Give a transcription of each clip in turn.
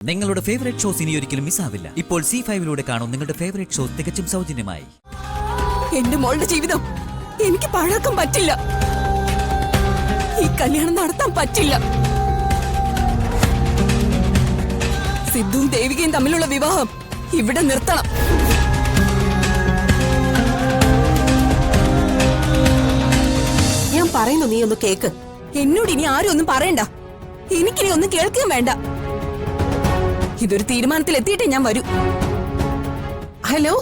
നിങ്ങളുടെ favourite shows ഇനി ഒരിക്കലും മിസ്സാവില്ല. ഇപ്പോൾ C5 കാണും നിങ്ങളുടെ ഫേവറേറ്റ് ഷോസ് തികച്ചും സൗജന്യമായി. എന്റെ മോളുടെ ജീവിതം എനിക്ക് പാഴാക്കാൻ പറ്റില്ല. ഈ കല്യാണം നടത്താൻ പറ്റില്ല. സിദ്ധുവും ദേവികയും തമ്മിലുള്ള വിവാഹം ഇവിടെ നിർത്തണം. ഞാൻ പറയുന്നു, നീ ഒന്ന് കേക്ക്. എന്നോട് ഇനി ആരും ഒന്നും പറയണ്ട. എനിക്കിനി ഒന്നും കേൾക്കുകയും വേണ്ട. ഇതൊരു തീരുമാനത്തിൽ എത്തിയിട്ടേ ഞാൻ വരൂ. ഹലോ,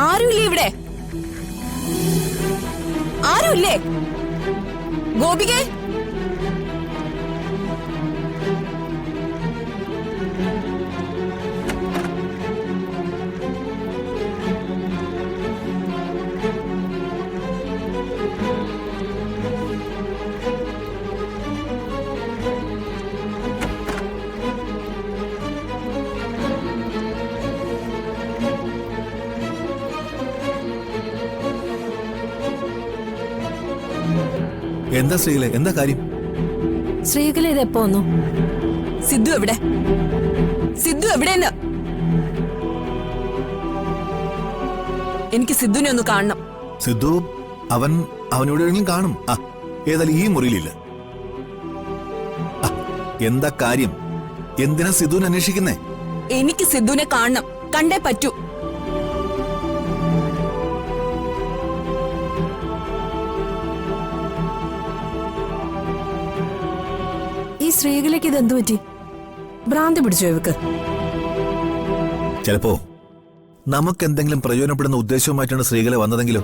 ആരുമില്ലേ ഇവിടെ? ആരുമില്ലേ? ഗോപികേ, എന്താ ശ്രീകല, എന്താ കാര്യം? ശ്രീകല ഇത് എപ്പോ വന്നു? സിദ്ധു എവിടെ? സിദ്ധു എവിടെയെന്ന് എനിക്ക് സിദ്ധുവിനെ ഒന്ന് കാണണം. സിദ്ധു അവനോടെങ്കിലും കാണും. ഏതായാലും ഈ മുറിയിലില്ല. എന്താ കാര്യം? എന്തിനാ സിദ്ധുവിനെ അന്വേഷിക്കുന്നേ? എനിക്ക് സിദ്ധുവിനെ കാണണം. കണ്ടേ പറ്റൂ. ഈ ശ്രീകലയ്ക്ക് ഇത് എന്തു പറ്റി? ഭ്രാന്തി പിടിച്ചോ ഇവക്ക്? ചിലപ്പോ നമുക്ക് എന്തെങ്കിലും പ്രയോജനപ്പെടുന്ന ഉദ്ദേശവുമായിട്ടാണ് ശ്രീകല വന്നതെങ്കിലോ?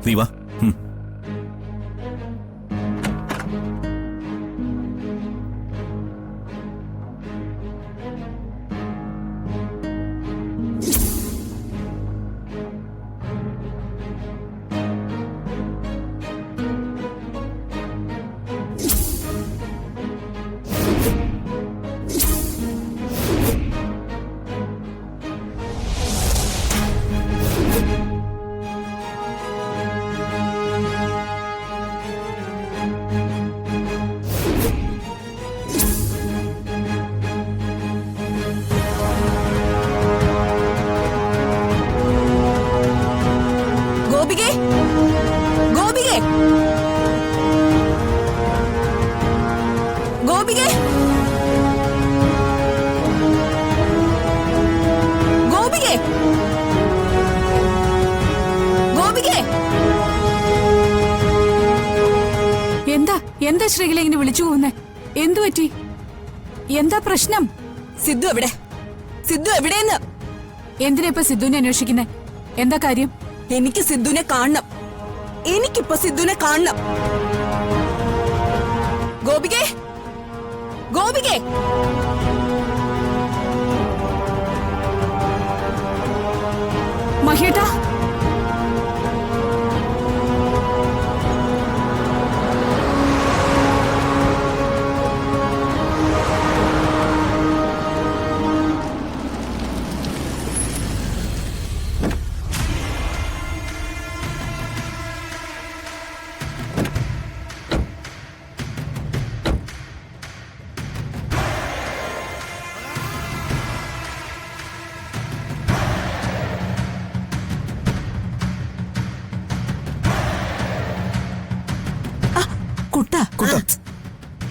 നീ വാ. ഗോപികേ, ഗോപികേ, ഗോപികേ, ഗോപികേ, ഗോപികേ. എന്താ ശ്രീകല ഇങ്ങനെ വിളിച്ചു പോകുന്നേ? എന്തു പറ്റി? എന്താ പ്രശ്നം? സിദ്ധു എവിടെ? സിദ്ധു എവിടെയെന്ന്? എന്തിനാ ഇപ്പൊ സിദ്ധുവിനെ അന്വേഷിക്കുന്നേ? എന്താ കാര്യം? എനിക്ക് സിദ്ധുവിനെ കാണണം. എനിക്കിപ്പോ സിദ്ധുവിനെ കാണണം. ഗോപികേ, ഗോപികേ, മഹേട്ടാ,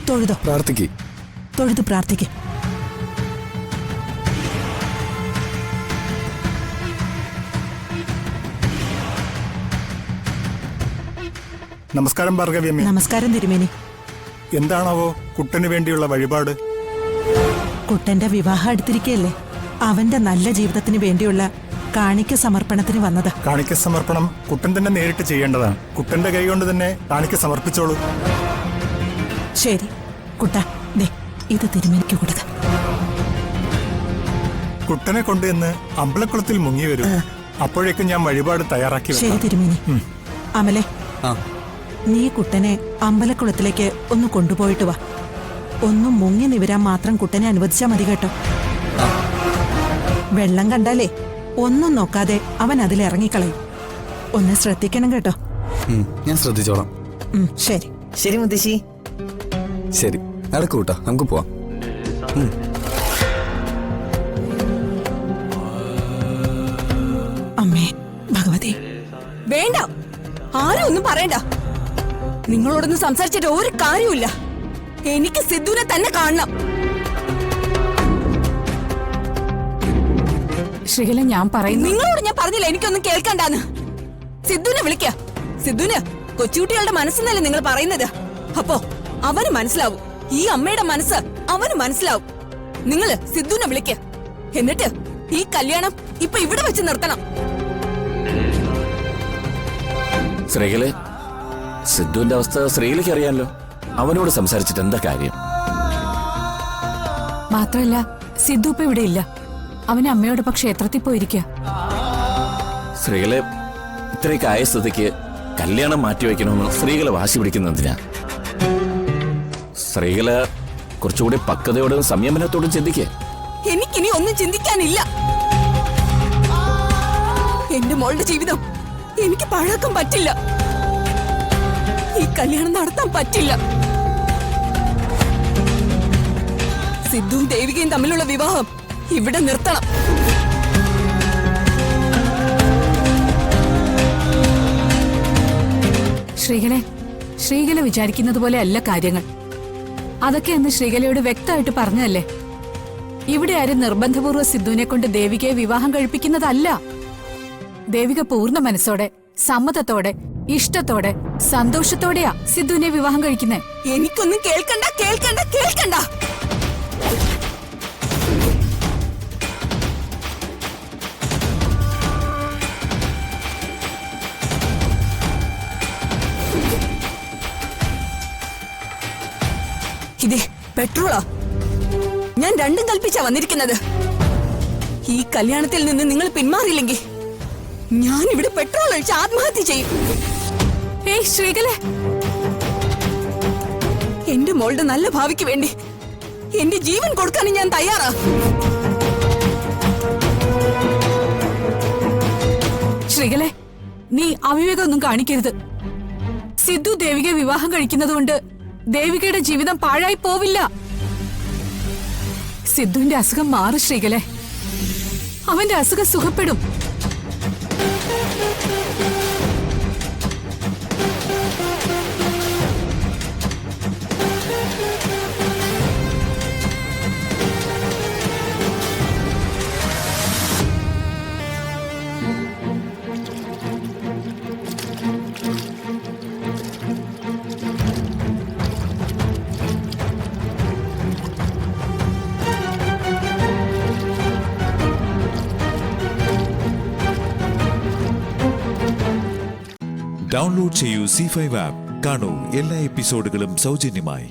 തൊഴുതോ, പ്രാർത്ഥിക്ക്. തൊഴുത് പ്രാർത്ഥിക്ക്. നമസ്കാരം ഭാർഗവ്യമ്മേ. നമസ്കാരം തിരുമേനി. എന്താണാവോ കുട്ടന് വേണ്ടിയുള്ള വഴിപാട്? കുട്ടന്റെ വിവാഹം അടുത്തിരിക്കല്ലേ. അവന്റെ നല്ല ജീവിതത്തിന് വേണ്ടിയുള്ള കാണിക്ക സമർപ്പണത്തിന് വന്നത്. കാണിക്ക സമർപ്പണം കുട്ടൻ തന്നെ നേരിട്ട് ചെയ്യേണ്ടതാണ്. കുട്ടന്റെ കൈ കൊണ്ട് തന്നെ കാണിക്ക സമർപ്പിച്ചോളൂ. ശരി കുട്ട, ദേ ഇത് തിരുമേനിക്ക് കൊടുക്ക. കുട്ടനെ കൊണ്ട് എന്ന് അമ്പലക്കുളത്തിൽ മുങ്ങി വരും. അപ്പോഴേക്കും ഞാൻ വഴിപാട് തയ്യാറാക്കി ശരി തിരുമേനി. അമലെ, ആ നീ കുട്ടനെ അമ്പലക്കുളത്തിലേക്ക് ഒന്ന് കൊണ്ടുപോയിട്ട് വാ. ഒന്നും മുങ്ങി നിവരാൻ മാത്രം കുട്ടനെ അനുവദിച്ചാ മതി കേട്ടോ. വെള്ളം കണ്ടാലേ ഒന്നും നോക്കാതെ അവൻ അതിലിറങ്ങിക്കളയും. ഒന്ന് ശ്രദ്ധിക്കണം കേട്ടോ. ഞാൻ ശ്രദ്ധിച്ചോളാം. ശരി. ശരി മുത്തശ്ശി. ശരി, നടക്കൂട്ടാ, നമുക്ക് പോവാം. അമ്മേ ഭഗവതി. വേണ്ട, ആരും ഒന്നും പറയണ്ട. നിങ്ങളോടൊന്നും സംസാരിച്ചിട്ട് ഒരു കാര്യമില്ല. എനിക്ക് സിദ്ധുവിനെ തന്നെ കാണണം. ശ്രീകല, ഞാൻ പറയുന്നു. നിങ്ങളോട് ഞാൻ പറഞ്ഞില്ല എനിക്കൊന്നും കേൾക്കണ്ടാന്ന്. സിദ്ധുവിനെ വിളിക്ക. സിദ്ധുവിന് കൊച്ചുകുട്ടികളുടെ മനസ്സെന്നല്ലേ നിങ്ങൾ പറയുന്നത്? അപ്പോ അവന് മനസ്സിലാവും. ഈ അമ്മയുടെ മനസ്സ് അവന് മനസ്സിലാവും. നിങ്ങള് സിദ്ധുവിനെ വിളിക്ക. എന്നിട്ട് ഈ കല്യാണം ഇപ്പൊ ഇവിടെ വെച്ച് നിർത്തണം. ശ്രീകലെ, സിദ്ധുവിന്റെ അവസ്ഥ ശ്രീകലയ്ക്ക് അറിയാമല്ലോ. അവനോട് സംസാരിച്ചിട്ട് എന്താ കാര്യം? മാത്രല്ല, സിദ്ധു ഇപ്പൊ ഇവിടെ ഇല്ല. അവന് അമ്മയോടൊപ്പം ക്ഷേത്രത്തിൽ പോയിരിക്കുക. ശ്രീകലെ, ഇത്രയൊക്കെ ആയ സ്ഥിതിക്ക് കല്യാണം മാറ്റിവെക്കണമെന്ന് ശ്രീകല വാശി പിടിക്കുന്നതിനാ. ശ്രീകല കുറച്ചുകൂടി പക്വതയോടും സംയമനത്തോടും ചിന്തിക്കേ. എനിക്കിനി ഒന്നും ചിന്തിക്കാനില്ല. എന്റെ മോളുടെ ജീവിതം എനിക്ക് പഴക്കം പറ്റില്ല. ഈ കല്യാണം നടത്താൻ പറ്റില്ല. സിദ്ധുവും ദേവികയും തമ്മിലുള്ള വിവാഹം ഇവിടെ നിർത്തണം. ശ്രീകല വിചാരിക്കുന്നത് പോലെ അല്ല കാര്യങ്ങൾ. അതൊക്കെ എന്ന് ശ്രീകലയോട് വ്യക്തമായിട്ട് പറഞ്ഞതല്ലേ. ഇവിടെ ആരും നിർബന്ധപൂർവ്വ സിദ്ധുവിനെ കൊണ്ട് ദേവികയെ വിവാഹം കഴിപ്പിക്കുന്നതല്ല. ദേവിക പൂർണ്ണ മനസ്സോടെ, സമ്മതത്തോടെ, ഇഷ്ടത്തോടെ, സന്തോഷത്തോടെയാ സിദ്ധുവിനെ വിവാഹം കഴിക്കുന്നത്. എനിക്കൊന്നും കേൾക്കണ്ട, കേൾക്കണ്ട, കേൾക്കണ്ട. ഇതേ പെട്രോളാ. ഞാൻ രണ്ടും കൽപ്പിച്ചാ വന്നിരിക്കുന്നത്. ഈ കല്യാണത്തിൽ നിന്ന് നിങ്ങൾ പിന്മാറിയില്ലെങ്കിൽ ഞാൻ ഇവിടെ പെട്രോൾ ഒഴിച്ച് ആത്മഹത്യ ചെയ്യും. ഏയ് ശ്രീകലേ, എന്റെ മോളുടെ നല്ല ഭാവിക്ക് വേണ്ടി എന്റെ ജീവൻ കൊടുക്കാനും ഞാൻ തയ്യാറാ. ശ്രീകലേ, നീ അവിവേകമൊന്നും കാണിക്കരുത്. സിദ്ധു ദേവികയെ വിവാഹം കഴിക്കുന്നതുകൊണ്ട് ദേവികയുടെ ജീവിതം പാഴായി പോവില്ല. സിദ്ധുവിന്റെ അസുഖം മാറും ശ്രീകലേ. അവന്റെ അസുഖം സുഖപ്പെടും. ഡൗൺലോഡ് ചെയ്യൂ C5 ആപ്പ്. കാണൂ എല്ലാ എപ്പിസോഡുകളും സൗജന്യമായി.